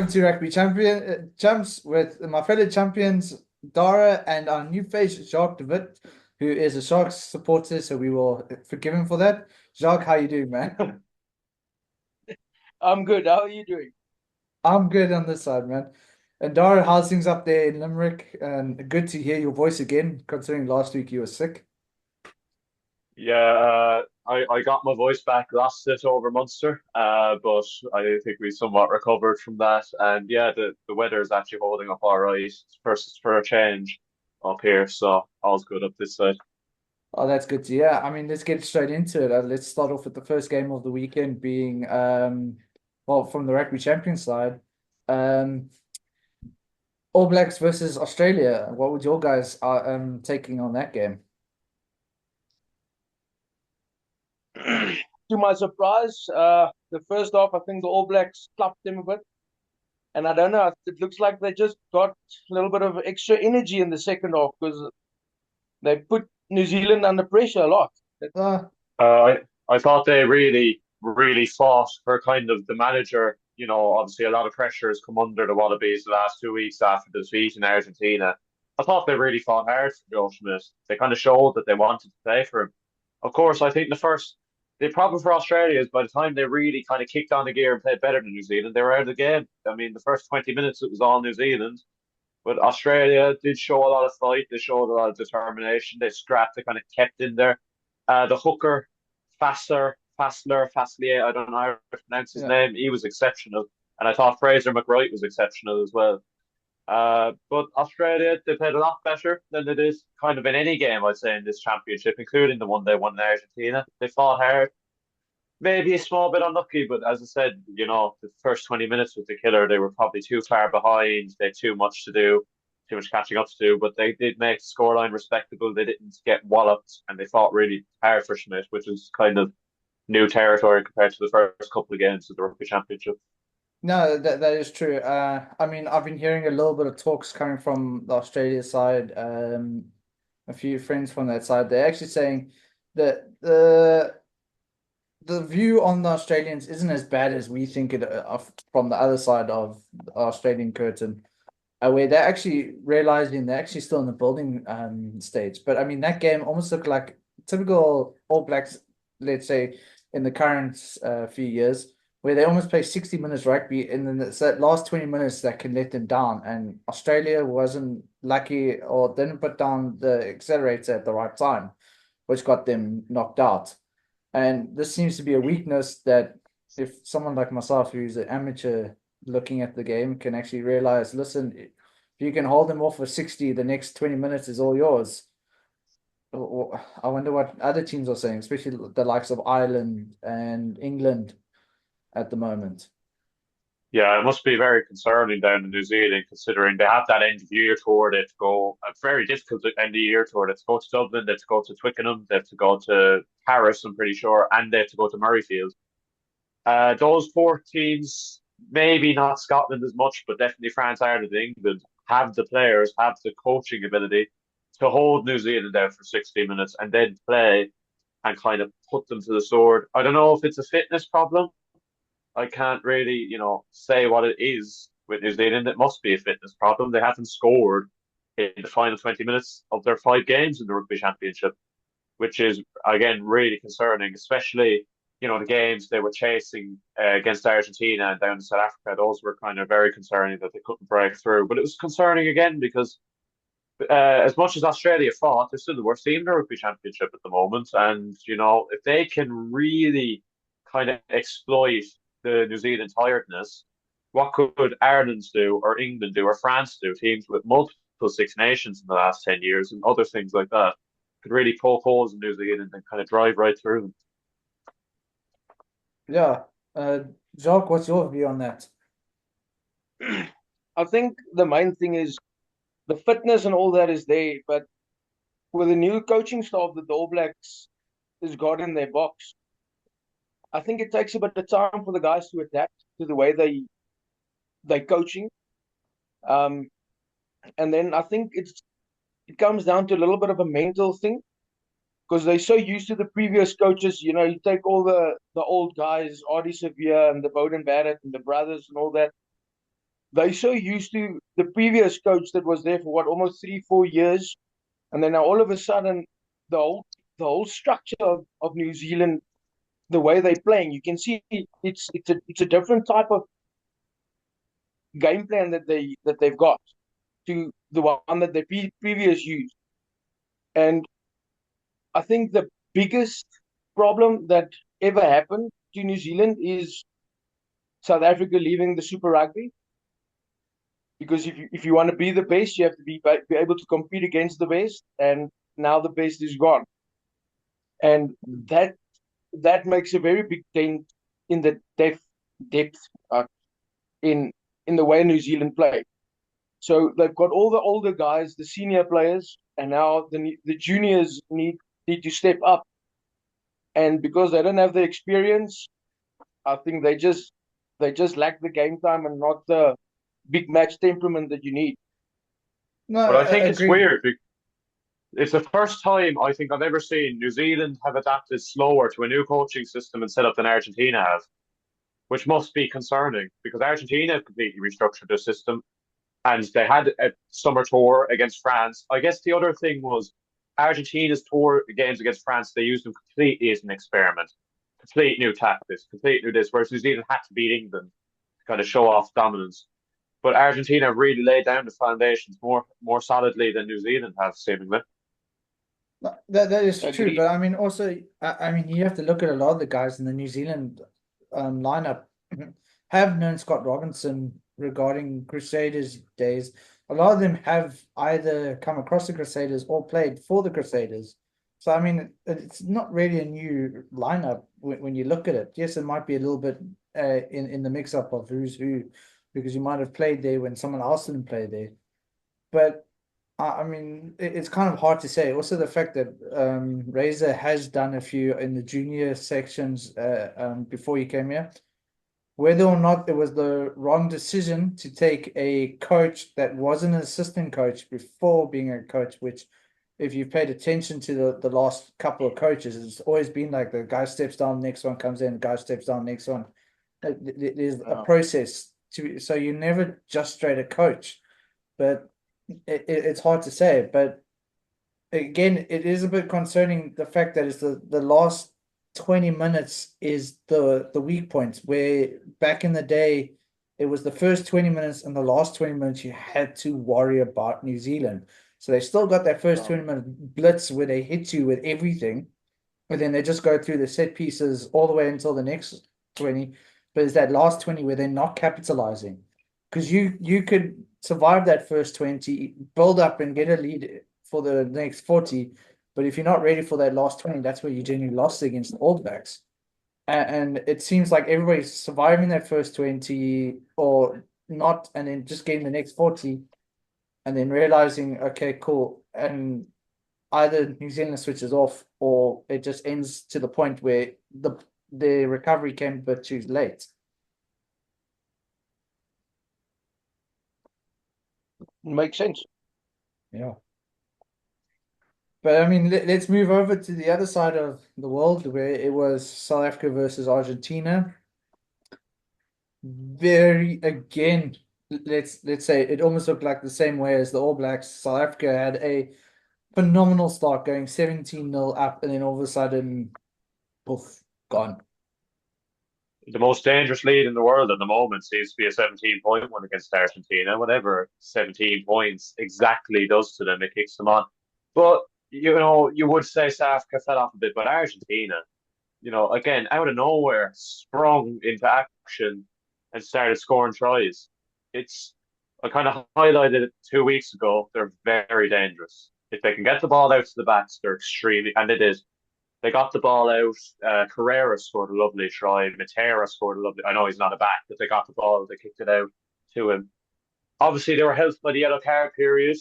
to Rugby Chumps with my fellow champions, Darragh, and our new face, Jacques, who is a Sharks supporter, so we will forgive him for that. Jacques, how you doing, man? I'm good. How are you doing? I'm good on this side, man. And Darragh, how's things up there in Limerick? And good to hear your voice again, considering last week you were sick. Yeah, I got my voice back, lost it over Munster, but I think we somewhat recovered from that. And yeah, the weather is actually holding up all right for a change up here, so all's good up this side. Oh, that's good to hear. I mean, let's get straight into it. Let's start off with the first game of the weekend being, well, from the Rugby Champion side. Um, All Blacks versus Australia. What would your guys are taking on that game? To my surprise, the first half, I think the All Blacks clapped them a bit. And I don't know, it looks like they just got a little bit of extra energy in the second half because they put New Zealand under pressure a lot. Uh, I thought they really fought for kind of the manager. Obviously a lot of pressure has come under the Wallabies the last 2 weeks after the defeat in Argentina. I thought they really fought hard for Joe Schmidt. They kind of showed that they wanted to play for him. Of course, I think the problem for Australia is by the time they really kind of kicked on the gear and played better than New Zealand, they were out of the game. I mean, the first 20 minutes it was all New Zealand, but Australia did show a lot of fight. They showed a lot of determination. They scrapped. They kind of kept in there. The hooker, Fassler, I don't know how to pronounce his yeah. name. He was exceptional. And I thought Fraser McWright was exceptional as well. But Australia, they played a lot better than they did kind of in any game, I'd say, in this championship, including the one they won in Argentina. They fought hard. Maybe a small bit unlucky, but as I said, the first 20 minutes was the killer. They were probably too far behind. They had too much to do, too much catching up to do, but they did make the scoreline respectable. They didn't get walloped, and they fought really hard for Schmidt, which is kind of new territory compared to the first couple of games of the Rugby Championship. No, that is true. I mean, I've been hearing a little bit of talks coming from the Australia side. A few friends from that side. They're actually saying that the view on the Australians isn't as bad as we think it from the other side of the Australian curtain, where they're actually realizing they're actually still in the building stage. But I mean, that game almost looked like typical All Blacks, let's say, in the current few years, where they almost play 60 minutes rugby, and then it's that last 20 minutes that can let them down. And Australia wasn't lucky or didn't put down the accelerator at the right time, which got them knocked out. And this seems to be a weakness that if someone like myself, who's an amateur looking at the game, can actually realize, listen, if you can hold them off for 60, the next 20 minutes is all yours. I wonder what other teams are saying, especially the likes of Ireland and England at the moment. Yeah, it must be very concerning down in New Zealand, considering they have that end of year tour. They have to go a very difficult end of year tour. They have to go to Dublin, they have to go to Twickenham, they have to go to Paris, I'm pretty sure, and they have to go to Murrayfield. Those four teams, maybe not Scotland as much, but definitely France, Ireland, and England, have the players, have the coaching ability to hold New Zealand out for 60 minutes and then play and kind of put them to the sword. I don't know if it's a fitness problem. I can't really, say what it is with New Zealand. It must be a fitness problem. They haven't scored in the final 20 minutes of their five games in the Rugby Championship, which is, again, really concerning, especially, the games they were chasing against Argentina and down in South Africa. Those were kind of very concerning that they couldn't break through. But it was concerning again because as much as Australia fought, they're still the worst team in the Rugby Championship at the moment. And, if they can really kind of exploit the New Zealand tiredness, what could Ireland do, or England do, or France do? Teams with multiple Six Nations in the last 10 years and other things like that could really poke holes in New Zealand and kind of drive right through them. Yeah. Uh, Jacques, what's your view on that? I think the main thing is the fitness and all that is there, but with the new coaching staff that the All Blacks has got in their box, I think it takes a bit of time for the guys to adapt to the way they coaching. Um, and then I think it comes down to a little bit of a mental thing because they're so used to the previous coaches. You take all the old guys, Artie Severe and the Bowden Barrett and the brothers and all that. they're so used to the previous coach that was there for what, almost 3, 4 years, and then now all of a sudden the whole structure of New Zealand, the way they're playing, you can see it's a different type of game plan that they've got to the one that they previous used. And I think the biggest problem that ever happened to New Zealand is South Africa leaving the Super Rugby. Because if you want to be the best, you have to be able to compete against the best, and now the best is gone, and that makes a very big dent in the depth in the way New Zealand play. So they've got all the older guys, the senior players, and now the juniors need to step up. And because they don't have the experience, I think they just lack the game time and not the big match temperament that you need. No, But I think it's agreed. weird. It's the first time I think I've ever seen New Zealand have adapted slower to a new coaching system and setup than Argentina have, which must be concerning because Argentina have completely restructured their system and they had a summer tour against France. I guess the other thing was Argentina's tour games against France, they used them completely as an experiment. Complete new tactics, complete new this, whereas New Zealand had to beat England to kind of show off dominance. But Argentina really laid down the foundations more solidly than New Zealand have, seemingly. No, that is true, Agreed. but I mean, also, I mean, you have to look at a lot of the guys in the New Zealand lineup have known Scott Robinson regarding Crusaders days. A lot of them have either come across the Crusaders or played for the Crusaders. So I mean, it's not really a new lineup when you look at it. Yes, it might be a little bit in the mix up of who's who, because you might have played there when someone else didn't play there. But I mean, it's kind of hard to say. Also, the fact that Razor has done a few in the junior sections before he came here, whether or not it was the wrong decision to take a coach that was an assistant coach before being a coach, which, if you've paid attention to the last couple of coaches, it's always been like the guy steps down, next one comes in, the guy steps down, next one. There's a process so you never just straight a coach, but it's hard to say. But again, it is a bit concerning the fact that it's the last 20 minutes is the weak point, where back in the day it was the first 20 minutes and the last 20 minutes you had to worry about New Zealand. So they still got that first 20-minute blitz where they hit you with everything, but then they just go through the set pieces all the way until the next 20. But it's that last 20 where they're not capitalizing. Because you could survive that first 20, build up and get a lead for the next 40. But if you're not ready for that last 20, that's where you genuinely lost against the All Blacks. And it seems like everybody's surviving that first 20 or not, and then just getting the next 40, and then realizing, okay, cool. And either New Zealand switches off or it just ends to the point where the recovery came a bit too late. Makes sense. Yeah. But I mean, let's move over to the other side of the world where it was South Africa versus Argentina. Very, again, let's say it almost looked like the same way as the All Blacks. South Africa had a phenomenal start, going 17-0 up, and then all of a sudden, poof, gone. The most dangerous lead in the world at the moment seems to be a 17-point one against Argentina. Whatever 17 points exactly does to them, it kicks them on. But, you would say South Africa fell off a bit, but Argentina, again, out of nowhere, sprung into action and started scoring tries. I kind of highlighted it 2 weeks ago. They're very dangerous. If they can get the ball out to the backs, they're extremely, and it is. They got the ball out. Carrera scored a lovely try. Matera scored a lovely. I know he's not a back, but they got the ball. They kicked it out to him. Obviously, they were helped by the yellow card period.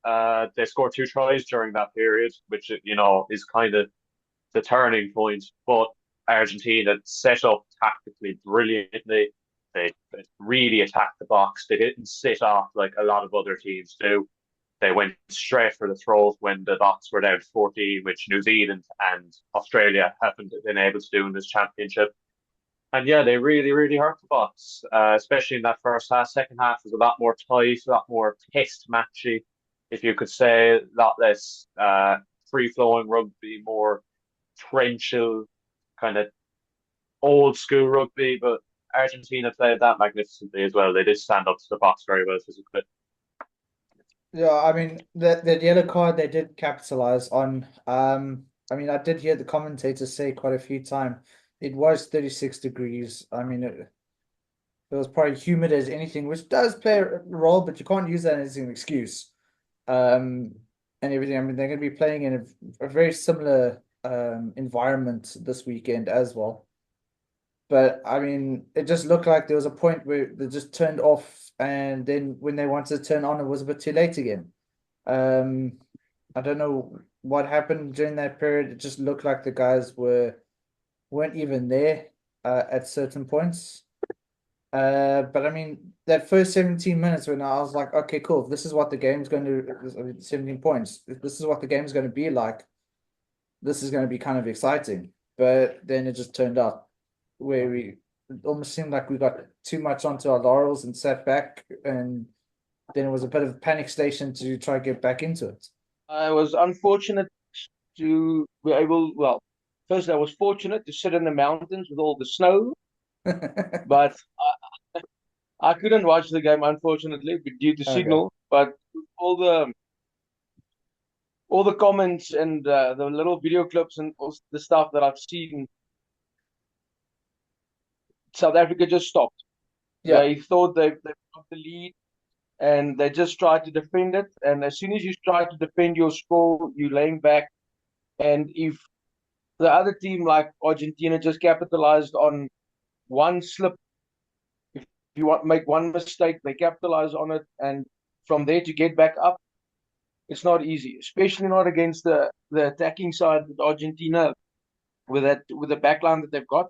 They scored 2 tries during that period, which is kind of the turning point. But Argentina set up tactically brilliantly. They really attacked the box. They didn't sit off like a lot of other teams do. They went straight for the throat when the box were down to 14, which New Zealand and Australia haven't been able to do in this championship. And yeah, they really, really hurt the Box, especially in that first half. Second half was a lot more tight, a lot more test matchy, if you could say, a lot less free flowing rugby, more torrential, kind of old school rugby. But Argentina played that magnificently as well. They did stand up to the Box very well physically. Yeah, I mean the yellow card they did capitalize on. I mean I did hear the commentators say quite a few times it was 36 degrees. I mean it was probably humid as anything, which does play a role, but you can't use that as an excuse. Um, and everything. I mean they're going to be playing in a very similar environment this weekend as well. But I mean, it just looked like there was a point where they just turned off, and then when they wanted to turn on, it was a bit too late again. Um, I don't know what happened during that period. It just looked like the guys weren't even there at certain points. But I mean, that first 17 minutes when I was like, okay, cool. If this is what the game's going to, I mean, 17 points. If this is what the game's going to be like, this is going to be kind of exciting. But then it just turned out where we it almost seemed like we got too much onto our laurels and sat back, and then it was a bit of a panic station to try to get back into it. I was unfortunate to be able, well, first I was fortunate to sit in the mountains with all the snow, but I couldn't watch the game unfortunately due to Okay. signal. But all the comments and the little video clips and all the stuff that I've seen, South Africa just stopped. Yeah. They thought they got the lead and they just tried to defend it. And as soon as you try to defend your score, you're laying back. And if the other team, like Argentina, just capitalized on one slip, if you want make one mistake, they capitalize on it. And from there to get back up, it's not easy, especially not against the attacking side with Argentina, with the backline that they've got.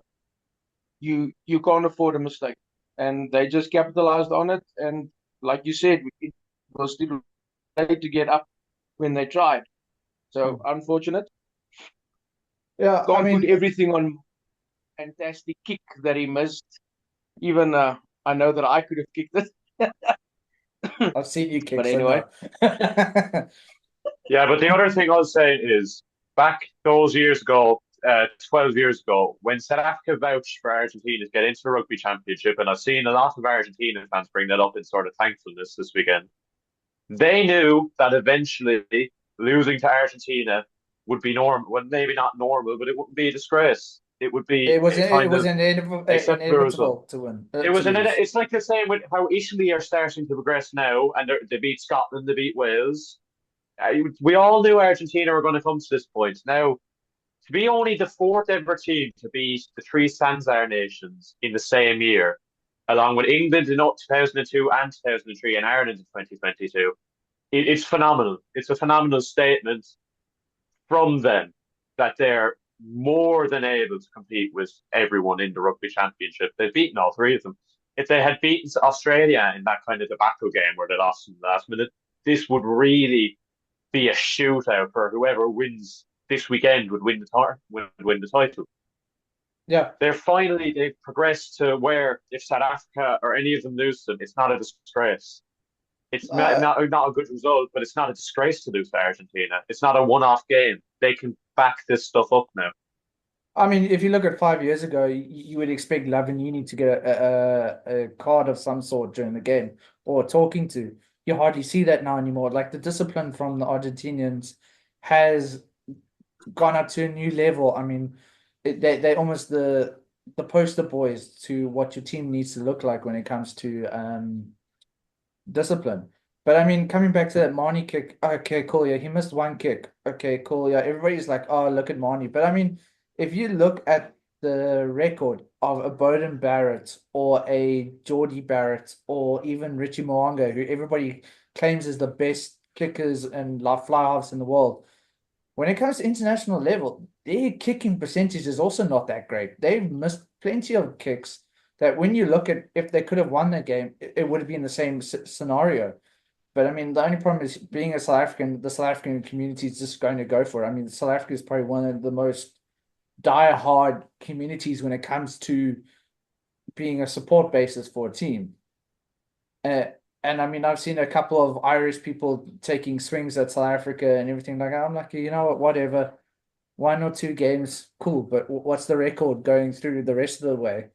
You can't afford a mistake, and they just capitalized on it. And like you said, it was too late to get up when they tried. So unfortunate. Yeah, I Can't put mean, everything on fantastic kick that he missed. Even I know that I could have kicked it, I've seen you kick, but so anyway, no. Yeah, but the other thing I'll say is back those years ago, 12 years ago, when South Africa vouched for Argentina to get into the Rugby Championship, and I've seen a lot of Argentina fans bring that up in sort of thankfulness this weekend, they knew that eventually losing to Argentina would be normal. Well, maybe not normal, but it wouldn't be a disgrace. It would be a It kind was of acceptable result. inevitable to win It to was lose. it's like the same with how Italy are starting to progress now, and they beat Scotland, they beat Wales. We all knew Argentina were going to come to this point. Now, to be only the fourth ever team to beat the three Sanzar nations in the same year, along with England in 2002 and 2003 and Ireland in 2022, it's phenomenal. It's a phenomenal statement from them that they're more than able to compete with everyone in the Rugby Championship. They've beaten all three of them. If they had beaten Australia in that kind of debacle game where they lost in the last minute, this would really be a shootout for whoever wins this weekend would win the title. Yeah. They've progressed to where if South Africa or any of them lose them, it's not a disgrace. It's Uh, not a good result, but it's not a disgrace to lose to Argentina. It's not a one-off game. They can back this stuff up now. I mean, if you look at 5 years ago, you would expect Lavanini to get a card of some sort during the game or talking to. You hardly see that now anymore. Like the discipline from the Argentinians has gone up to a new level. I mean, they almost the poster boys to what your team needs to look like when it comes to discipline. But I mean, coming back to that Marnie kick, okay, cool. Yeah, he missed one kick. Okay, cool. Yeah, everybody's like, oh, look at Marnie. But I mean, if you look at the record of a Bowden Barrett or a Geordie Barrett or even Richie Moanga, who everybody claims is the best kickers and like fly halves in the world, when it comes to international level, their kicking percentage is also not that great. They've missed plenty of kicks that when you look at if they could have won that game, it would have been the same scenario. But I mean, the only problem is being a South African, the South African community is just going to go for it. I mean, South Africa is probably one of the most die-hard communities when it comes to being a support basis for a team. And I mean, I've seen a couple of Irish people taking swings at South Africa and everything like that. I'm like, you know what, whatever. 1 or 2 games, cool. But what's the record going through the rest of the way?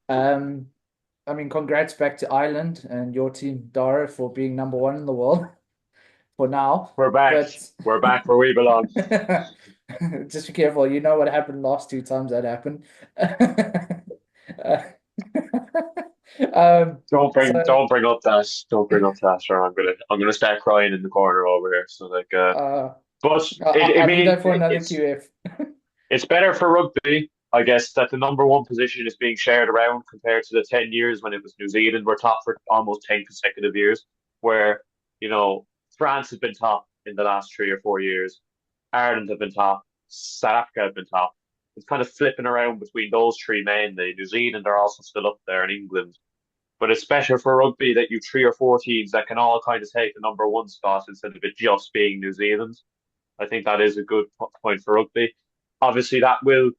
I mean, congrats back to Ireland and your team, Darragh, for being #1 in the world for now. We're back. But We're back where we belong. just be careful. You know what happened last 2 times that happened. Don't bring so don't bring up that. Don't bring up that, or I'm gonna start crying in the corner over here. So like, but I I'll leave mean, that for another QF. it's better for rugby, I guess, that the #1 position is being shared around compared to the 10 years when it was New Zealand were top for almost 10 consecutive years, where France has been top in the last 3 or 4 years, Ireland have been top, South Africa have been top. It's kind of flipping around between those three mainly. New Zealand are also still up there, in England. But it's better for rugby that you 3 or 4 teams that can all kind of take the #1 spot instead of it just being New Zealand. I think that is a good point for rugby. Obviously, that will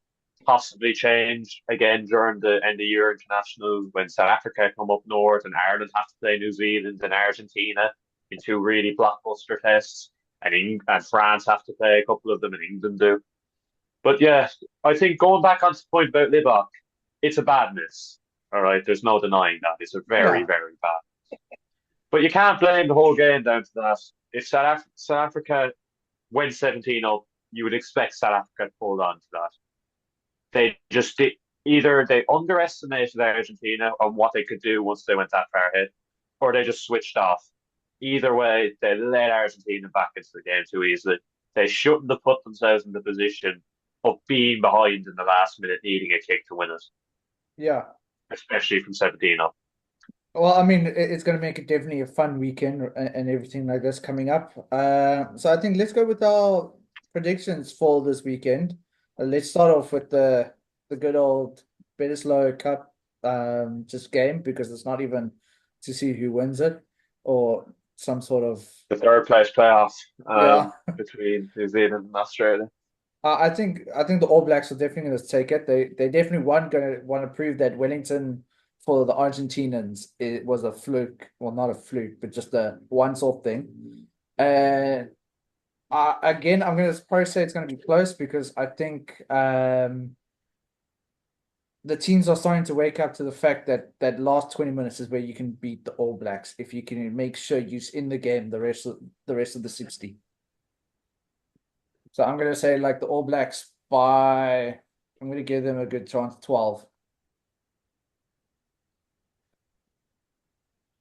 possibly change again during the end of year internationals when South Africa come up north and Ireland have to play New Zealand and Argentina in 2 really blockbuster tests, and France have to play a couple of them, and England do. But yeah, I think going back on the point about Libok, it's a bad miss. All right, there's no denying that. It's a very, Yeah, very bad. But you can't blame the whole game down to that. If South Africa went 17 up, you would expect South Africa to hold on to that. They just did, either they underestimated Argentina on what they could do once they went that far ahead, or they just switched off. Either way, they let Argentina back into the game too easily. They shouldn't have put themselves in the position of being behind in the last minute, needing a kick to win it, yeah. especially from 17 up. Well, I mean, it's going to make it definitely a fun weekend and everything like this coming up. So I think let's go with our predictions for this weekend. Let's start off with the good old Betislow Cup just game, because it's not even to see who wins it or some sort of The third place playoff yeah. between New Zealand and Australia. I think the All Blacks are definitely going to take it. They definitely going to want to prove that Wellington for the Argentinians it was a fluke. Well, not a fluke, but just a once-off thing. And again, I'm going to probably say it's going to be close, because I think the teams are starting to wake up to the fact that that last 20 minutes is where you can beat the All Blacks if you can make sure you're in the game the rest of the 60. So I'm gonna say like the All Blacks by I'm gonna give them a good chance, 12.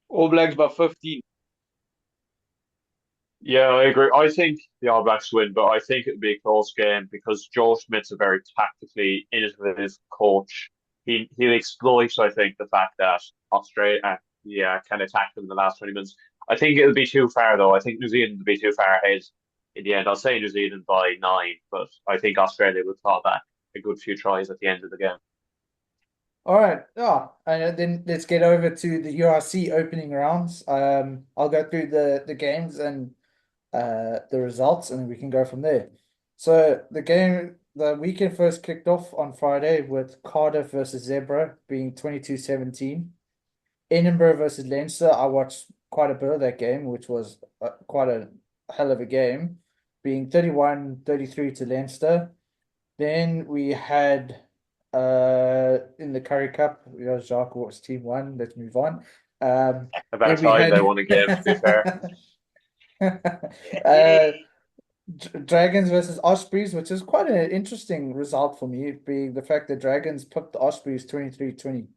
All Blacks by 15. Yeah, I agree. I think the All Blacks win, but I think it'll be a close game because Joe Schmidt's a very tactically innovative coach. He'll exploit, I think, the fact that Australia, can attack them in the last 20 minutes. I think it'll be too far though. I think New Zealand will be too far ahead in the end. I'll say New Zealand by 9, but I think Australia will claw back a good few tries at the end of the game. All right, yeah, and then let's get over to the URC opening rounds. I'll go through the games and the results, and we can go from there. So the weekend first kicked off on Friday with Cardiff versus Zebra being 22-17. Edinburgh versus Leinster. I watched quite a bit of that game, which was quite a hell of a game, being 31-33 to Leinster. Then we had in the Curry Cup, Jacques was team one. Let's move on. About time they won a game, to be fair. uh, Dragons versus Ospreys, which is quite an interesting result for me, being the fact that Dragons pipped the Ospreys 23-21.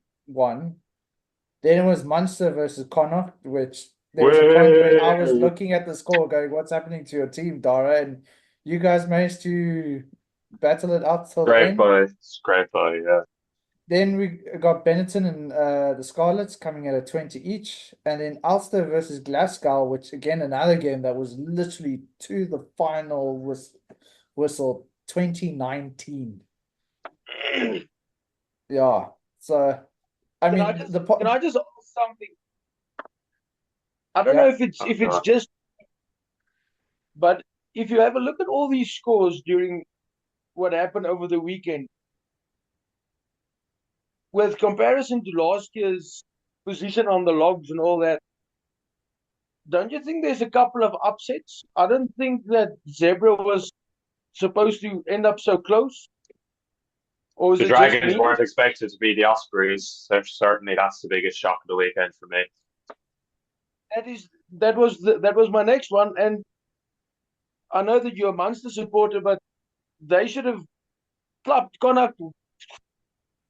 Then it was Munster versus Connacht, which there was a point where I was looking at the score going, what's happening to your team, Darragh? And you guys managed to battle it out till the end. Great boy, yeah. Then we got Benetton and the Scarlets coming at a 20 each. And then Ulster versus Glasgow, which again, another game that was literally to the final whistle 2019. Yeah. So, I mean, can I just ask something? I don't know if it's just, but if you have a look at all these scores during what happened over the weekend, with comparison to last year's position on the logs and all that, don't you think there's a couple of upsets? I don't think that Zebra was supposed to end up so close, or is The it just Dragons me? weren't expected to be the Ospreys, so certainly that's the biggest shock of the weekend for me. That was my next one, and I know that you're a Munster supporter, but they should have gone up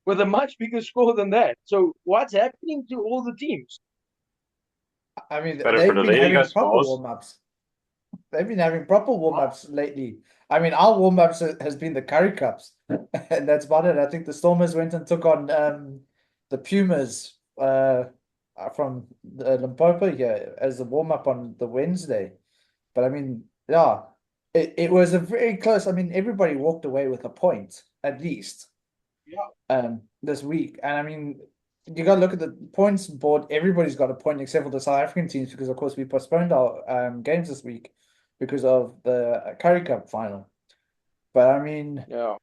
with a much bigger score than that. So what's happening to all the teams? I mean, Better for they've the been league, I having proper suppose. warm-ups. They've been having proper warm-ups lately. I mean, our warm-ups has been the Curry Cups, and that's about it. I think the Stormers went and took on the Pumas from Limpopo here as a warm-up on the Wednesday. But I mean, yeah, it was a very close. I mean, everybody walked away with a point at least Yeah. this week. And I mean, you got to look at the points board. Everybody's got a point except for the South African teams because, of course, we postponed our games this week because of the Curry Cup final. But I mean, Yeah.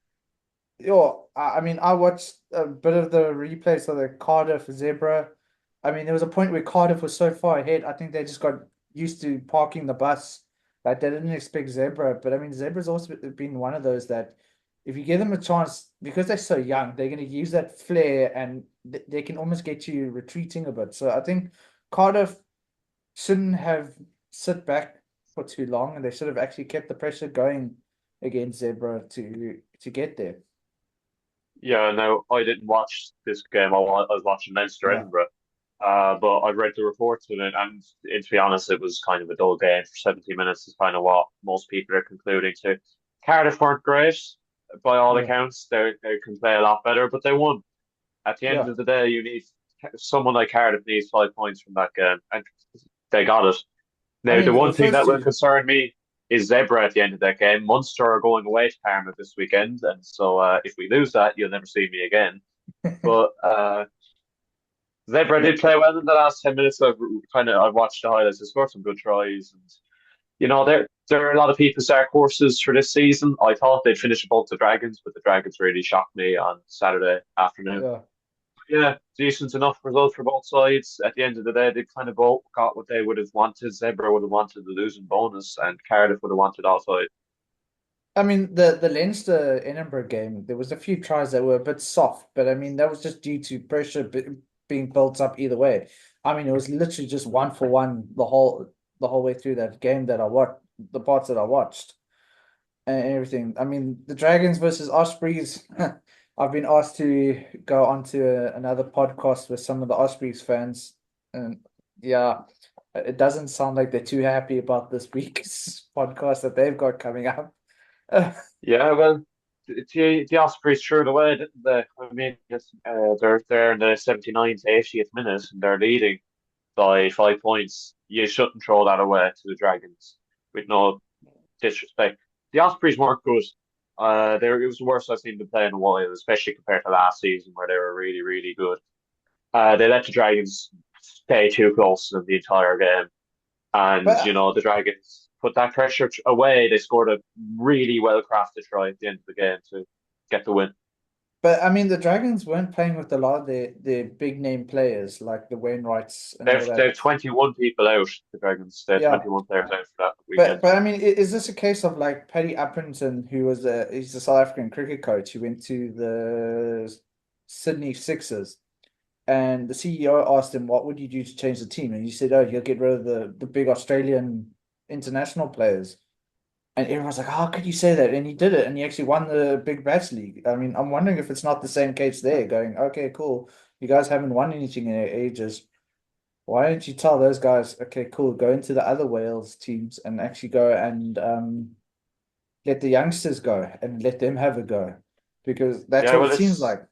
I mean, I watched a bit of the replays of the Cardiff Zebra. I mean, there was a point where Cardiff was so far ahead. I think they just got used to parking the bus. Like they didn't expect Zebra. But I mean, Zebra's also been one of those that if you give them a chance, because they're so young, they're going to use that flair and they can almost get you retreating a bit. So I think Cardiff shouldn't have sit back for too long, and they should have actually kept the pressure going against Zebra to get there. Yeah, no, I didn't watch this game. I was watching Leinster Yeah. Edinburgh. But I read the reports of it, and to be honest, it was kind of a dull game for 70 minutes, is kind of what most people are concluding to. Cardiff weren't great by all Yeah. accounts. They can play a lot better, but they won. At the end Yeah. of the day, you need someone like Cardiff needs 5 points from that game, and they got it. I Now, mean, the the one thing first that will two. concern me is Zebra at the end of that game. Munster are going away to Parma this weekend, and so if we lose that, you'll never see me again. But Zebra did play well in the last 10 minutes. I've watched the highlights. They scored some good tries, and there are a lot of people's dark horses for this season. I thought they'd finish above the Dragons, but the Dragons really shocked me on Saturday afternoon. Yeah. Yeah, decent enough result for both sides. At the end of the day, they kind of both got what they would have wanted. Zebra would have wanted the losing bonus, and Cardiff would have wanted offside. I mean, the Leinster Edinburgh game, there was a few tries that were a bit soft, but I mean, that was just due to pressure being built up either way. I mean, it was literally just 1-for-1 the whole way through that game that I watched, the parts that I watched and everything. I mean, the Dragons versus Ospreys. I've been asked to go onto another podcast with some of the Ospreys fans, and yeah, it doesn't sound like they're too happy about this week's podcast that they've got coming up. Yeah, well, the Ospreys threw it away, didn't they? I mean, they're in the 79th, 80th minute, and they're leading by 5 points. You shouldn't throw that away to the Dragons, with no disrespect. The Ospreys weren't good. It was the worst I've seen them play in a while, especially compared to last season where they were really, really good. They let the Dragons stay too close to them the entire game, and But the Dragons put that pressure away. They scored a really well crafted try at the end of the game to get the win. but I mean, the Dragons weren't playing with a lot of their big name players like the Wainwrights and all They've that. 21 people out. The Dragons. They have Yeah, 21 players out for that but weekend. I mean, is this a case of like Paddy Uppington, who was he's the South African cricket coach who went to the Sydney Sixers, and the CEO asked him, "What would you do to change the team?" And he said, "Oh, you'll get rid of the big Australian international players." And everyone's like, "How could you say that?" And he did it, and he actually won the Big Bash League. I mean, I'm wondering if it's not the same case there. Going, okay, cool. You guys haven't won anything in ages. Why don't you tell those guys, okay, cool, go into the other Wales teams and actually go and let the youngsters go and let them have a go, because that's Yeah, what it seems like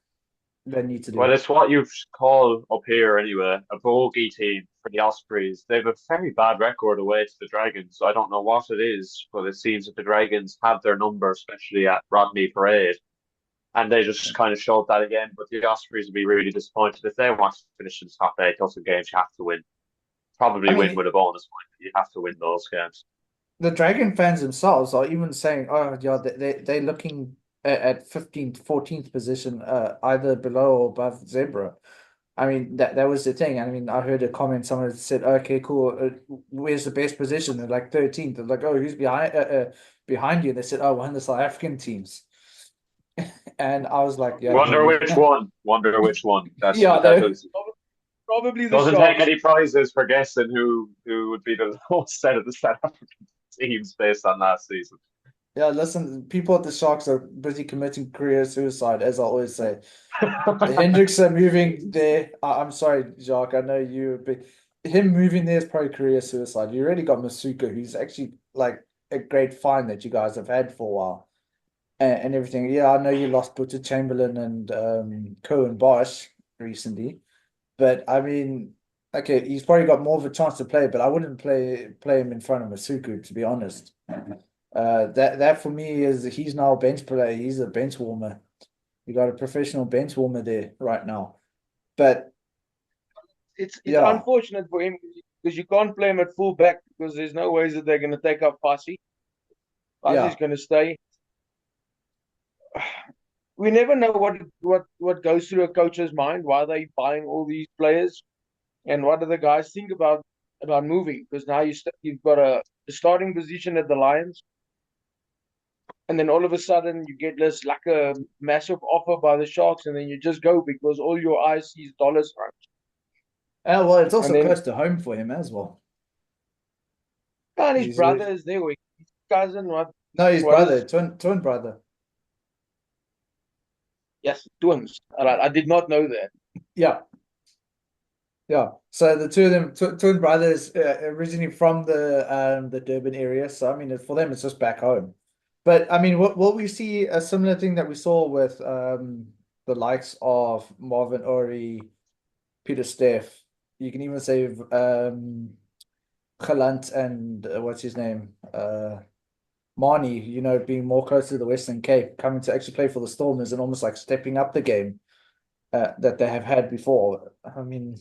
they need to do. it's what you call up here anyway, a bogey team for the Ospreys. They have a very bad record away to the Dragons. I don't know what it is, but it seems that the Dragons have their number, especially at Rodney Parade, and they just kind of showed that again. But the Ospreys would be really disappointed if they want to finish in the top eight. Those are games you have to win. I Probably win mean, with a bonus point. You have to win those games. the Dragon fans themselves are even saying, "Oh, yeah, they're looking at 15th, 14th position, either below or above Zebra. I mean, that was the thing. I mean, I heard a comment, someone said, okay, cool, where's the best position? They're like 13th. They're like, oh, who's behind you? They said, oh, one of the South African teams. And I was like, yeah, Wonder really? which one. Wonder which one. Yeah, That does Probably the doesn't take Sharks. any prizes for guessing who would be the lowest out of the South African teams based on last season. Yeah, listen, people at the Sharks are busy committing career suicide, as I always say. Hendricks are moving there. I'm sorry, Jacques. I know you, but him moving there is probably career suicide. You already got Masuka, who's actually like a great find that you guys have had for a while, and everything. Yeah, I know you lost Butcher Chamberlain and Cohen Bosch recently, but I mean, okay, he's probably got more of a chance to play, but I wouldn't play him in front of Masuku, to be honest. That for me is he's now a bench player. He's a bench warmer. You got a professional bench warmer there right now. But It's yeah, unfortunate for him because you can't play him at full back because there's no ways that they're going to take up Passy. Passy's yeah, going to stay. We never know what goes through a coach's mind, why they buying all these players, and what do the guys think about moving? Because now you've got a starting position at the Lions, and then all of a sudden you get this like a massive offer by the Sharks, and then you just go because all your eyes see is dollar signs. well, it's And also then close to home for him as well. and his He's brother is there, or his cousin. no, his What brother, is twin brother. yes, twins. I did not know that. Yeah, yeah. So the two of them, twin brothers, originally from the Durban area. So I mean, for them, it's just back home. But I mean, will we see a similar thing that we saw with the likes of Marvin Ori, Peter Steff? You can even say Gelant and what's his name? Marnie, being more close to the Western Cape, coming to actually play for the Stormers and almost like stepping up the game that they have had before. I mean,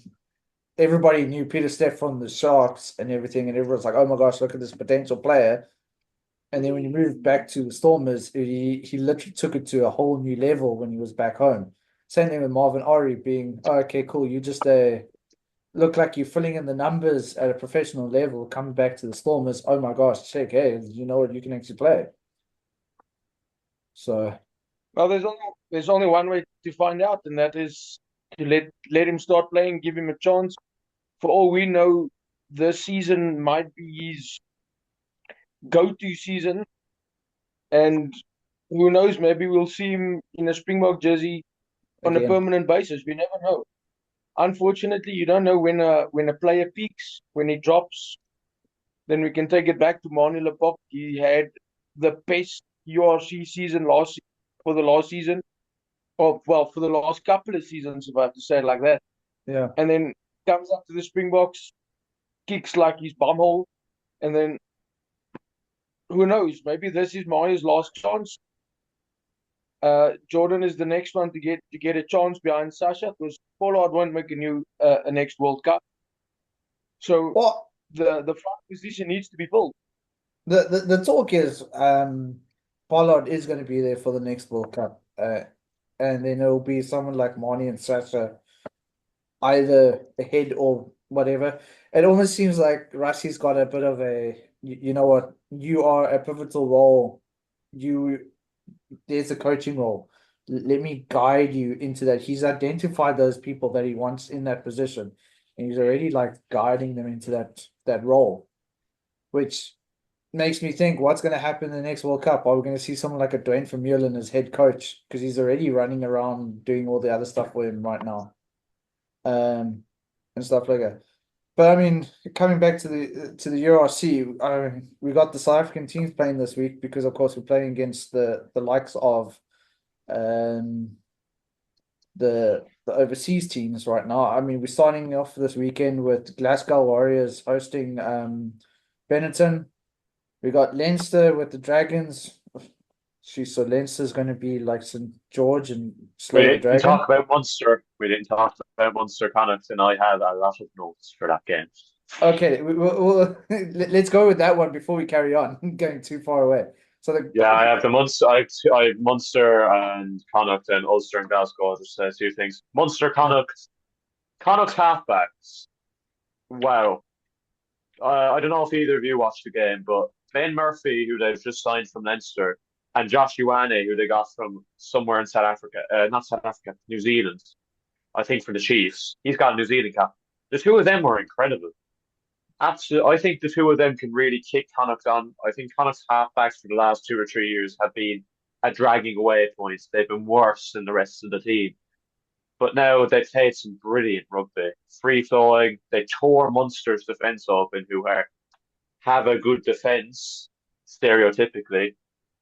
everybody knew Peter Steff from the Sharks and everything, and everyone's like, oh my gosh, look at this potential player. And then when you move back to the Stormers, he literally took it to a whole new level when he was back home. Same thing with Marvin Ori being, oh, okay, cool, you just look like you're filling in the numbers at a professional level, coming back to the Stormers. Oh my gosh, check, hey, you know what, you can actually play. So Well, there's only one way to find out, and that is to let him start playing, give him a chance. For all we know, this season might be his go-to season, and who knows, maybe we'll see him in a Springbok jersey on a again, permanent basis. We never know. Unfortunately, you don't know when a player peaks, when he drops. Then we can take it back to Manu Lepok. He had the best URC season for the last season, or well, for the last couple of seasons, if I have to say it like that. yeah. And then comes up to the Springboks, kicks like his bumhole, and then who knows? Maybe this is Manu's last chance. Jordan is the next one to get a chance behind Sasha because Pollard won't make a next World Cup. So Well, the front position needs to be filled. the talk is Pollard is going to be there for the next World Cup. And then it'll be someone like Marnie and Sasha either ahead or whatever. It almost seems like Rassi's got a bit of you know what, you are a pivotal role. There's a coaching role. Let me guide you into that. He's identified those people that he wants in that position, and he's already like guiding them into that role, which makes me think what's going to happen in the next World Cup. Are we going to see someone like a Dwayne Vermeulen as head coach because he's already running around doing all the other stuff for him right now, and stuff like that. But I mean, coming back to the URC, we got the South African teams playing this week because, of course, we're playing against the likes of the overseas teams right now. I mean, we're starting off this weekend with Glasgow Warriors hosting Benetton. We got Leinster with the Dragons. So Leinster's going to be like St. George and We slay the didn't dragon. talk about Munster. We didn't talk about Munster Connacht, and I had a lot of notes for that game. Okay, let's go with that one before we carry on, going too far away. So Yeah, I have the Munster. I have Munster and Connacht and Ulster and Glasgow. I'll just say two things. Munster, Connacht, Connacht halfbacks. Wow. I don't know if either of you watched the game, but Ben Murphy, who they've just signed from Leinster, and Josh Ioane, who they got from somewhere in South Africa, not South Africa, New Zealand, I think from the Chiefs. He's got a New Zealand cap. The two of them were incredible. Absolutely. I think the two of them can really kick Connacht on. I think Connacht's halfbacks for the last 2 or 3 years have been a dragging away at points. They've been worse than the rest of the team. But now they've played some brilliant rugby, free flowing. They tore Munster's defence open, have a good defence, stereotypically.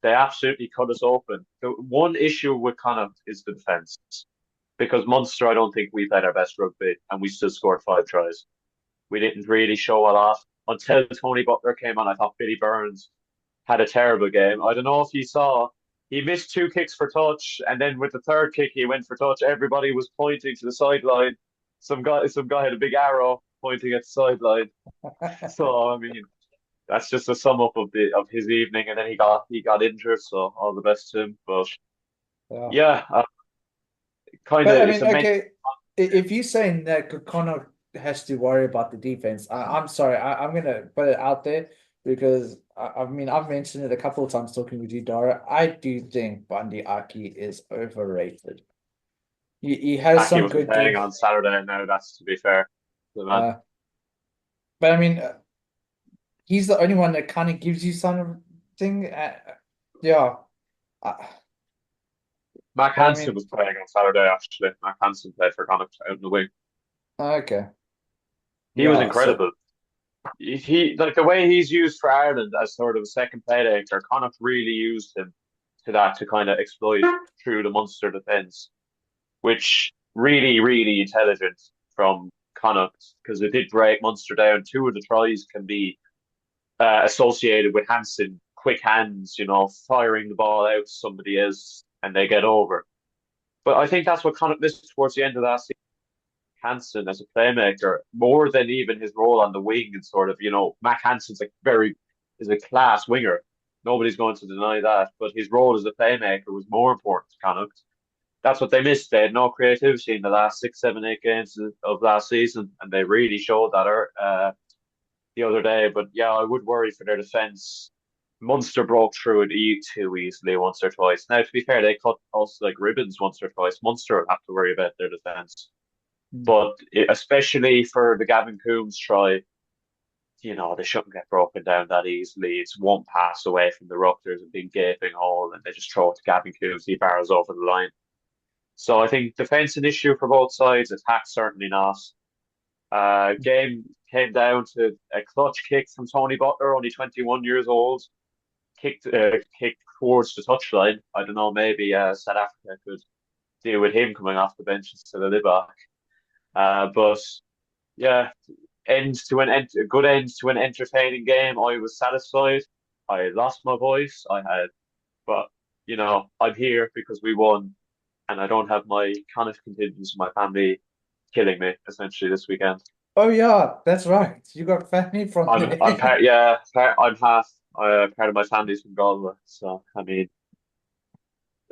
They absolutely cut us open. The one issue with Connacht is the defence. Because Munster, I don't think we played our best rugby and we still scored 5 tries. We didn't really show a lot until Tony Butler came on. I thought Billy Burns had a terrible game. I don't know if you saw, he missed 2 kicks for touch, and then with the third kick, he went for touch. Everybody was pointing to the sideline. Some guy had a big arrow pointing at the sideline. So I mean, that's just a sum up of his evening, and then he got injured. So all the best to him. But yeah, kind But of I it's mean, a okay, if you're saying that Connor has to worry about the defense, I'm sorry, I'm gonna put it out there because I mean I've mentioned it a couple of times talking with you, Darragh. I do think Bundy Aki is overrated. He has Aki some wasn't good playing games, on Saturday. Now that's to be fair to the man. but I mean he's the only one that kind of gives you something. Yeah, uh, Mac but I Hansen mean, was playing on Saturday, actually. Mac Hansen played for Connacht out in the wing. okay, He was yeah, so incredible. He like the way he's used for Ireland as sort of a second playmaker. Connacht really used him to that to kind of exploit through the Munster defence, which really intelligent from Connacht because it did break Munster down. 2 of the tries can be associated with Hansen, quick hands, firing the ball out to somebody else and they get over. But I think that's what Connacht missed towards the end of that season. Hansen as a playmaker, more than even his role on the wing and sort of, Mac Hansen's is a class winger. Nobody's going to deny that. But his role as a playmaker was more important to Connacht. That's what they missed. They had no creativity in the last 6, 7, 8 games of last season, and they really showed that the other day. But yeah, I would worry for their defence. Munster broke through it too easily once or twice. Now, to be fair, they cut us like ribbons once or twice. Munster will have to worry about their defence. But especially for the Gavin Coombs try, they shouldn't get broken down that easily. It's one pass away from the ruck. There's a big gaping hole, and they just throw it to Gavin Coombs. He barrels over the line. So I think defence an issue for both sides. Attack certainly not. Game came down to a clutch kick from Tony Butler, only 21 years old. Kicked towards the touchline. I don't know. Maybe South Africa could deal with him coming off the bench instead of Libak. But yeah, a good end to an entertaining game. I was satisfied. I lost my voice. But I'm here because we won, and I don't have my kind of contingents of my family killing me essentially this weekend. oh yeah, that's right. You got family from I'm there. part, yeah, I'm half. Part of my family's from Galway, so I mean,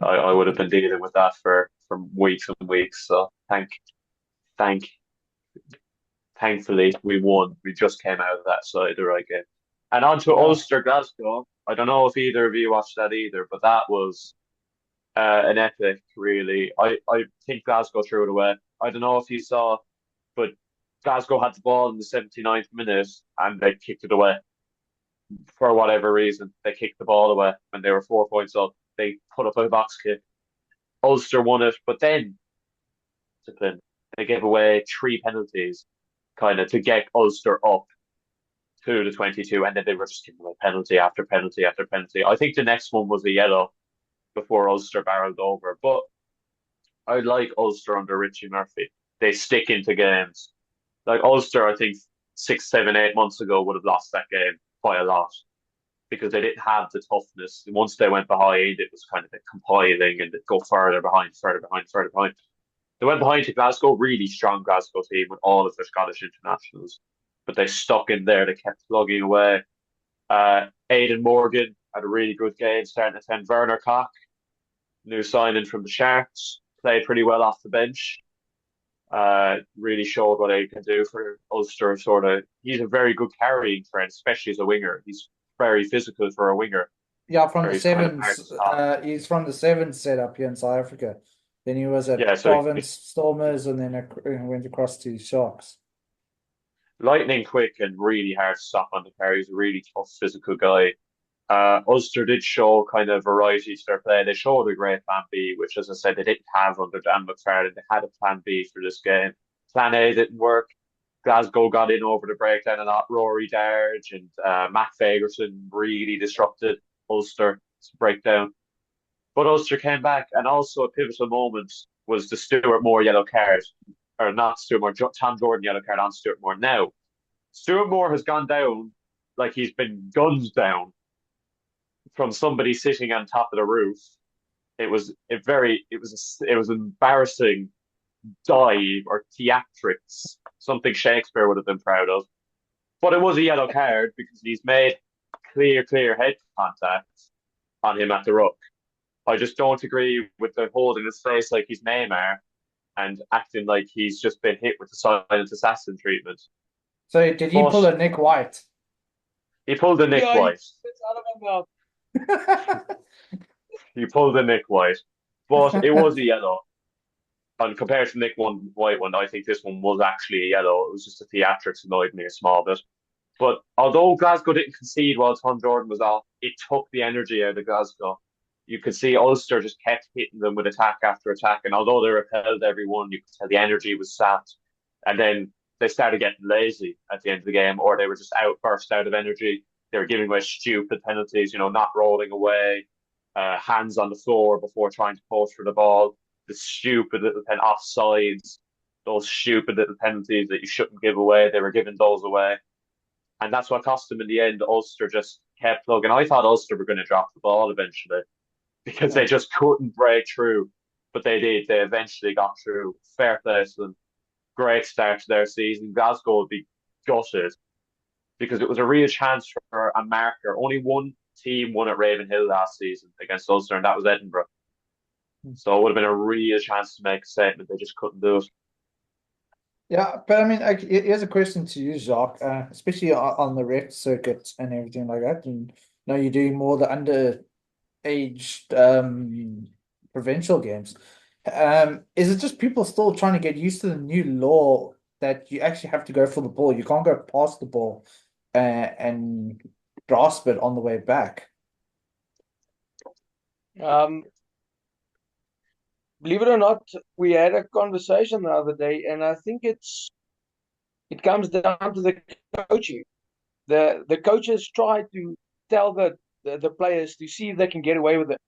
I would have been dealing with that for weeks and weeks. So thank thankfully, we won. We just came out of that side the right game. And on to Yeah. Ulster Glasgow. I don't know if either of you watched that either, but that was an epic, really. I think Glasgow threw it away. I don't know if you saw, but Glasgow had the ball in the 79th minute and they kicked it away for whatever reason. They kicked the ball away when they were 4 points up. They put up a box kick. Ulster won it, but then discipline. They gave away 3 penalties kind of to get Ulster up to the 22, and then they were just giving away penalty after penalty after penalty. I think the next one was a yellow before Ulster barreled over. But I like Ulster under Richie Murphy. They stick into games. Like Ulster, I think 6, 7, 8 months ago would have lost that game by a lot because they didn't have the toughness. Once they went behind, it was kind of compiling and go further behind, further behind, further behind. They went behind to Glasgow, really strong Glasgow team with all of their Scottish internationals, but they stuck in there. They kept plugging away. Aidan Morgan, had a really good game, starting to 10. Werner Koch, new signing from the Sharks, played pretty well off the bench. Really showed what he can do for Ulster. He's a very good carrying threat, especially as a winger. He's very physical for a winger. Yeah, from the He's kind of hard sevens. to stop. He's from the sevens setup here in South Africa. Then he was at Yeah, so Province Stormers, and then went across to Sharks. lightning quick and really hard to stop on the carry. He's a really tough physical guy. Ulster did show kind of variety to their play. They showed a great plan B, which, as I said, they didn't have under Dan McFarlane. They had a plan B for this game. Plan A didn't work. Glasgow got in over the breakdown and Rory Darragh and Matt Fagerson really disrupted Ulster's breakdown. But Ulster came back, and also a pivotal moment was the Stuart Moore yellow card, or not Stuart Moore, Tom Jordan yellow card on Stuart Moore. Now, Stuart Moore has gone down like he's been gunned down from somebody sitting on top of the roof. It was an embarrassing dive or theatrics, something Shakespeare would have been proud of. But it was a yellow card because he's made clear head contact on him at the ruck. I just don't agree with the holding his face like he's Neymar and acting like he's just been hit with the silent assassin treatment. So did he pull a Nick White? He pulled a Nick White. It's out of my mouth. He pulled a Nick White. But it was a yellow. And compared to Nick White one, I think this one was actually a yellow. It was just a theatrics annoyed me a small bit. But although Glasgow didn't concede while Tom Jordan was off, it took the energy out of Glasgow. You could see Ulster just kept hitting them with attack after attack. And although they repelled everyone, you could tell the energy was sapped. And then they started getting lazy at the end of the game, or they were just burst out of energy. They were giving away stupid penalties, not rolling away, hands on the floor before trying to post for the ball, the stupid little offsides, those stupid little penalties that you shouldn't give away. They were giving those away. And that's what cost them in the end. Ulster just kept plugging. I thought Ulster were going to drop the ball eventually because they just couldn't break through. But they did. They eventually got through. Fair play to them. Great start to their season. Glasgow would be gutted because it was a real chance for a marker. Only one team won at Ravenhill last season against Ulster, and that was Edinburgh. So it would have been a real chance to make a statement. They just couldn't do it. Yeah, but I mean, here's a question to you, Jacques, especially on the rec circuit and everything like that. And you're doing more the underaged provincial games. Is it just people still trying to get used to the new law that you actually have to go for the ball? You can't go past the ball and grasp it on the way back. Believe it or not, we had a conversation the other day, and I think it comes down to the coaching. The coaches try to tell the players to see if they can get away with it.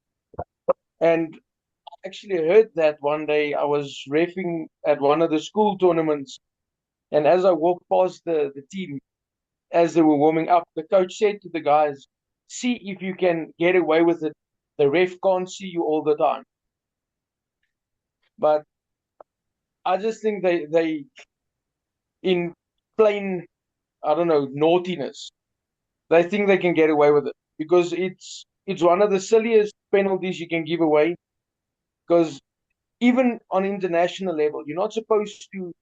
And I actually heard that one day. I was reffing at one of the school tournaments, and as I walked past the team, as they were warming up, the coach said to the guys, see if you can get away with it. The ref can't see you all the time. But I just think they in plain, I don't know, naughtiness, they think they can get away with it because it's one of the silliest penalties you can give away. Because even on international level, you're not supposed to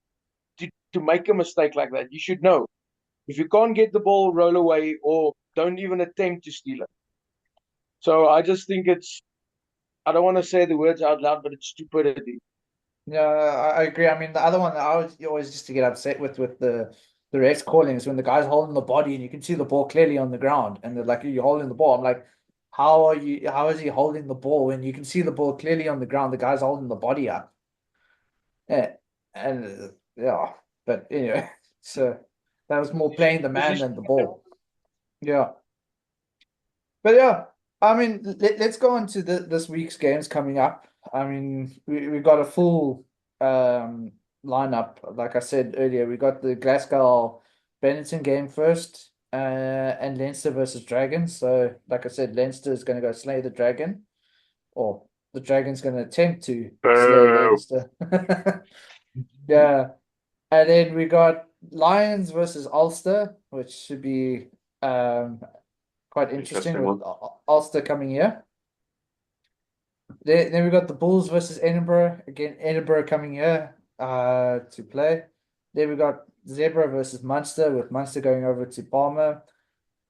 make a mistake like that. You should know. If you can't get the ball, roll away or don't even attempt to steal it. So I just think I don't want to say the words out loud, but it's stupidity. Yeah, I agree. I mean, the other one that I always used to get upset with the refs calling is when the guy's holding the body and you can see the ball clearly on the ground and they're like, you're holding the ball. I'm like, how is he holding the ball when you can see the ball clearly on the ground? The guy's holding the body up. Yeah, and yeah, but anyway, so that was more playing the man than the ball. Yeah, but yeah, I mean, let's go on to this week's games coming up. I mean, we got a full lineup. Like I said earlier, we got the Glasgow Benetton game first, and Leinster versus Dragons. So, like I said, Leinster is going to go slay the Dragon, or the Dragon's going to attempt to slay Leinster. Yeah, and then we got Lions versus Ulster, which should be quite quite interesting Interesting with one. Ulster coming here. Then we got the Bulls versus Edinburgh. Again, Edinburgh coming here to play. Then we got Zebra versus Munster, with Munster going over to Palmer.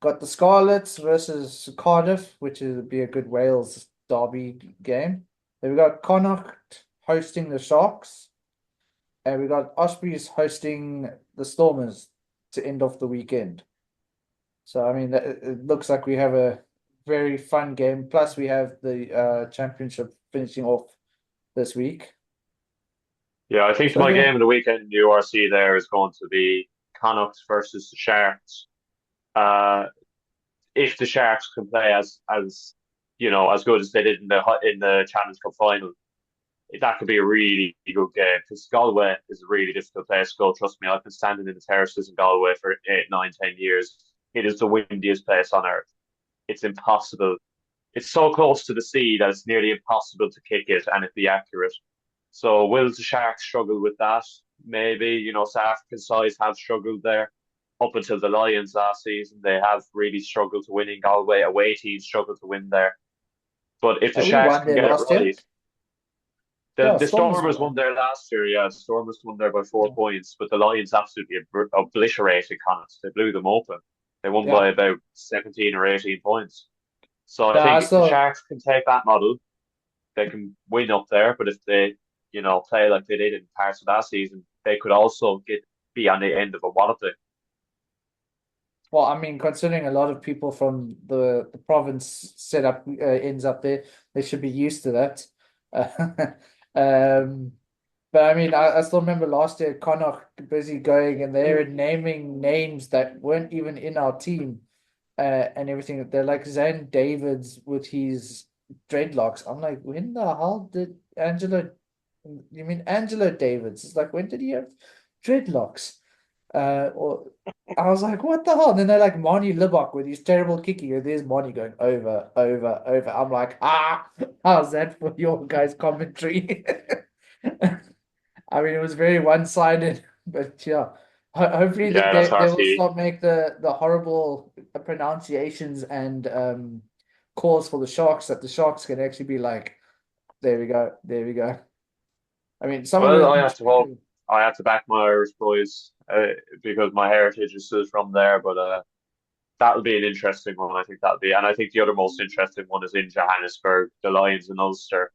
Got the Scarlets versus Cardiff, which would be a good Wales derby game. Then we got Connacht hosting the Sharks. And we got Ospreys hosting the Stormers to end off the weekend. So, I mean, it looks like we have a very fun game. Plus, we have the championship finishing off this week. Yeah, I think So, my yeah. game of the weekend in URC there is going to be Connacht versus the Sharks. If the Sharks can play as as good as they did in the Challenge Cup final, that could be a really good game, because Galway is a really difficult place to go. Trust me, I've been standing in the terraces in Galway for 8, 9, 10 years. It is the windiest place on earth. It's impossible. It's so close to the sea that it's nearly impossible to kick it and it be accurate. So will the Sharks struggle with that? Maybe, South African sides have struggled there. Up until the Lions last season, they have really struggled to win in Galway. Away teams struggle to win there. But if the We Sharks won can there get it last year. right, Yeah, the Stormers Stormers won there last year. Yeah, the Stormers won there by 4 points, but the Lions absolutely obliterated Connacht. They blew them open. They won by Yeah. about 17 or 18 points. So I Yeah, I think if the saw. Sharks can take that model, they can win up there. But if they, play like they did in parts of that season, they could also be on the end of a walloping. Well, I mean, considering a lot of people from the province setup ends up there, they should be used to that. Um, but I mean, I still remember last year, Connacht busy going and they were naming names that weren't even in our team, and everything. They're like Zane Davids with his dreadlocks. I'm like, when the hell did Angelo? You mean Angelo Davids? It's like, when did he have dreadlocks? Or I was like, what the hell? And then they're like Moni Libok with his terrible kicking, and there's Moni going over, over, over. I'm like, how's that for your guys' commentary? I mean, it was very one-sided, but yeah. Hopefully Yeah, that's they will RC. stop make the horrible pronunciations and calls for the Sharks, that the Sharks can actually be like, there we go, there we go. I mean, some of Well, the I have most to hope. I have to back my Irish boys because my heritage is still from there. But that'll be an interesting one. I think that'll be, and I think the other most interesting one is in Johannesburg, the Lions and Ulster.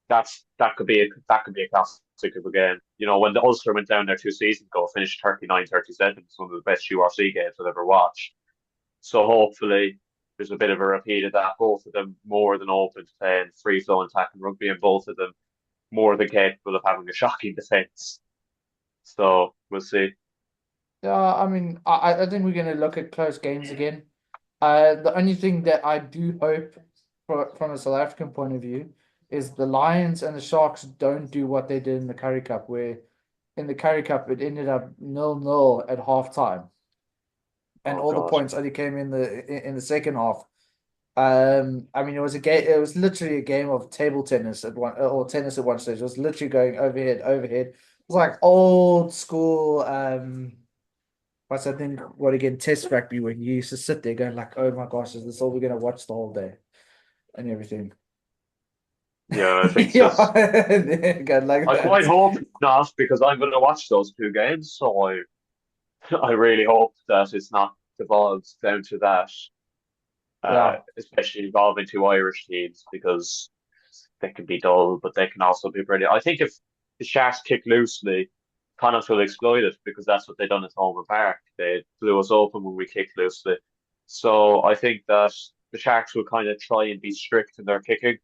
That could be a classic of a game. When the Ulster went down there 2 seasons ago, finished 39-37. It's one of the best URC games I've ever watched. So hopefully there's a bit of a repeat of that. Both of them more than open to playing free flowing attacking rugby, and both of them more than capable of having a shocking defence. So we'll see. Yeah, I mean, I think we're going to look at close games again. The only thing that I do hope from a South African point of view is the Lions and the Sharks don't do what they did in the Curry Cup, where in the Curry Cup it ended up 0-0 at halftime, and Oh all the God. points only came in the second half. I mean, it was a game. It was literally a game of table tennis at one, or tennis at one stage. It was literally going overhead, overhead. It was like old school. What's that thing? What again? Test rugby, when you used to sit there going like, "Oh my gosh, is this all we're gonna watch the whole day?" and everything. Yeah, I think Yeah, that's. go like I quite that. hope not, because I'm going to watch those 2 games. So I really hope that it's not devolved down to that. Yeah, Especially involving 2 Irish teams, because they can be dull, but they can also be brilliant. I think if the Sharks kick loosely, Connacht will exploit it, because that's what they done at Home Park. They blew us open when we kicked loosely. So I think that the Sharks will kind of try and be strict in their kicking,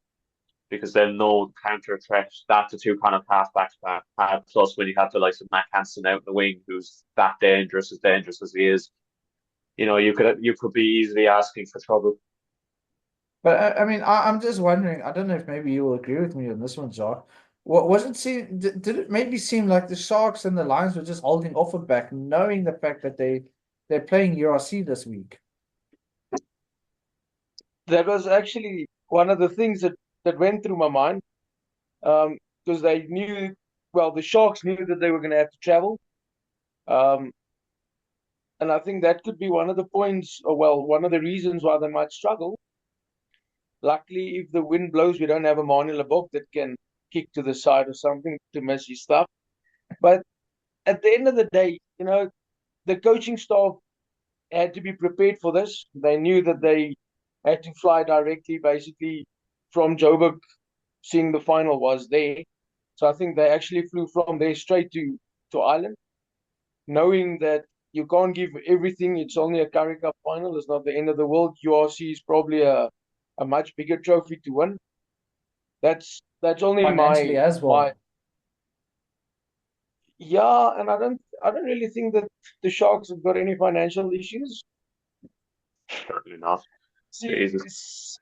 because they'll know the counter threat that the two kind of halfbacks have. Plus, when you have the likes of Matt Hansen out in the wing, who's that dangerous as he is, you could be easily asking for trouble. but I mean, I'm just wondering. I don't know if maybe you will agree with me on this one, Jacques. What was it seem? Did it maybe seem like the Sharks and the Lions were just holding off a back, knowing the fact that they're playing URC this week? That was actually one of the things that went through my mind. Because they knew, well, the Sharks knew that they were going to have to travel. Um, And I think that could be one of the points, or well, one of the reasons why they might struggle. Luckily, if the wind blows, we don't have a Mani Lebok that can kick to the side or something to miss his stuff. But at the end of the day, the coaching staff had to be prepared for this. They knew that they had to fly directly, basically, from Joburg, seeing the final was there. So I think they actually flew from there straight to Ireland, knowing that you can't give everything. It's only a Currie Cup final. It's not the end of the world. URC is probably a much bigger trophy to win. That's only Financially as well. Yeah, and I don't really think that the Sharks have got any financial issues. Certainly not. Jesus.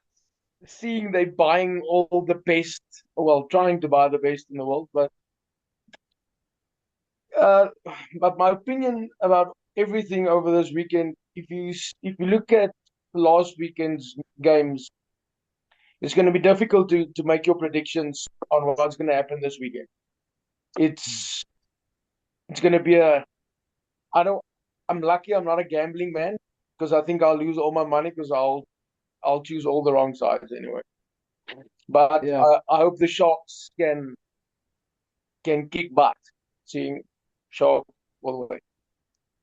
Seeing they buying all the best, well, trying to buy the best in the world, but my opinion about everything over this weekend, if you look at last weekend's games, it's going to be difficult to make your predictions on what's going to happen this weekend. It's going to be I'm lucky I'm not a gambling man, because I think I'll lose all my money, because I'll choose all the wrong sides anyway. But Yeah. I hope the Sharks can kick butt, seeing Shark all the way.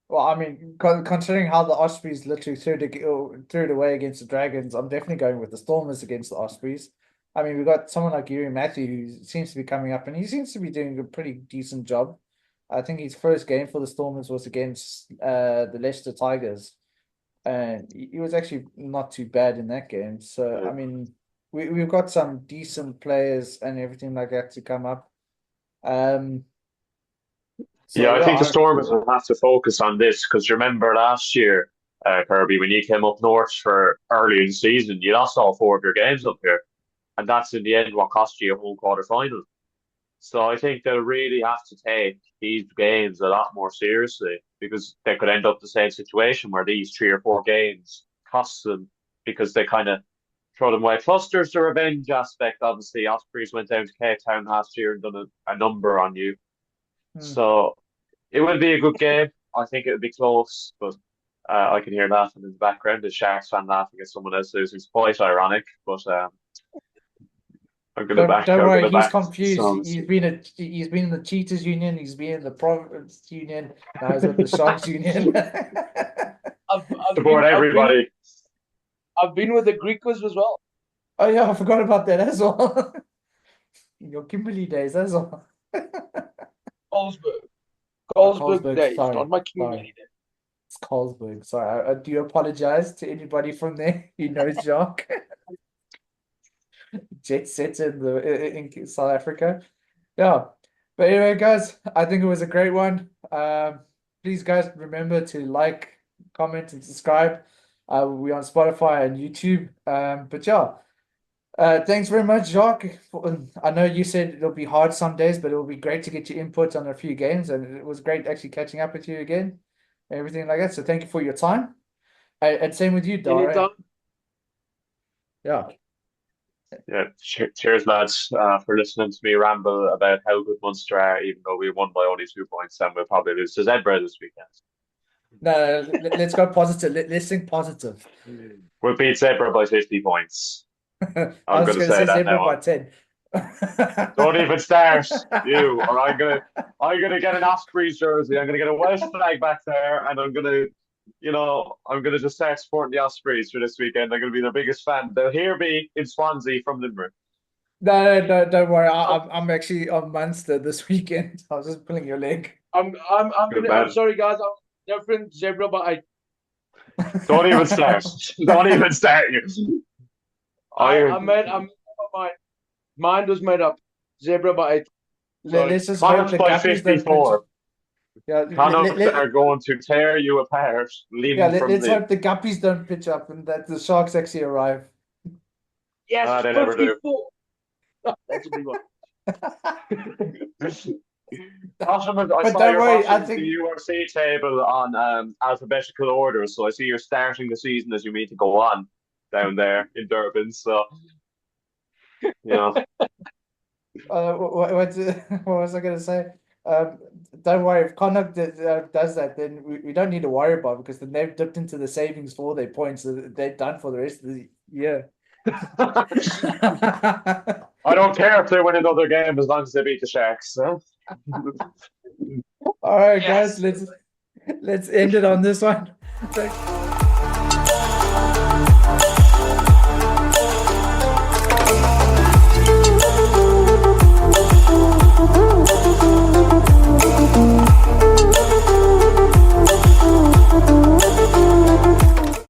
Well, I mean, considering how the Ospreys literally threw it away against the Dragons, I'm definitely going with the Stormers against the Ospreys. I mean, we've got someone like Yuri Matthew who seems to be coming up, and he seems to be doing a pretty decent job. I think his first game for the Stormers was against the Leicester Tigers, and he was actually not too bad in that game. So, I mean, we've got some decent players and everything like that to come up. So, I think the Stormers will have to focus on this, because remember last year, Kirby, when you came up north for early in the season, you lost all 4 of your games up here, and that's in the end what cost you a whole quarter final. So I think they'll really have to take these games a lot more seriously, because they could end up the same situation where these 3 or 4 games cost them because they kind of throw them away. Plus, there's the revenge aspect. Obviously, Ospreys went down to Cape Town last year and done a number on you. So it will be a good game. I think it will be close, but I can hear laughing in the background. The Sharks fan laughing at someone else losing. It's quite ironic, but I'm going to back. Don't worry, he's back confused. He's been in the Cheaters Union. He's been in the Province Union. Now he's with the Sharks Union. Support everybody. I've been with the Greekers as well. Oh yeah, I forgot about that as well. In your Kimberley days as well. Carlsberg days, not my Kimberley days. It's Carlsberg. Sorry, I do apologize to anybody from there who knows Jacques. Jet set in South Africa. Yeah. But anyway, guys, I think it was a great one. Please, guys, remember to like, comment, and subscribe. We're on Spotify and YouTube. But yeah, thanks very much, Jacques. I know you said it'll be hard some days, but it'll be great to get your input on a few games, and it was great actually catching up with you again, everything like that. So thank you for your time. And same with you, Darragh. Yeah. Yeah, cheers, lads, for listening to me ramble about how good Munster are, even though we won by only 2 points, and we'll probably lose to Zebra this weekend. No, let's go positive. Let's think positive. We'll beat Zebra by 50 points. I was going to say that Zebra by 10. Don't even start, you, or I'm gonna get an Ospreys jersey. I'm gonna get a Welsh flag back there, and I'm gonna just start supporting the Ospreys for this weekend. I'm gonna be their biggest fan. They'll hear me in Swansea from Limerick. No, don't worry. I'm actually on Munster this weekend. I was just pulling your leg. I'm sorry, guys. I'm different. Zebra by 8. Don't even start. Don't even start. I made up my mind. Mine was made up. Zebra by 8. Let's just hope the by 54. Connacht are going to tear you apart. Let's hope the Guppies don't pitch up and that the Sharks actually arrive. Yes, they never do. That's a big one. I saw you're watching the URC table on alphabetical order, so I see you're starting the season as you mean to go on down there in Durban. So, what was I going to say? don't worry. If Connacht does that, then we don't need to worry about it, because then they've dipped into the savings for their points. So they're done for the rest of the year. I don't care if they win another game as long as they beat the Sharks. So. All right, Yes. guys, let's end it on this one. Thanks.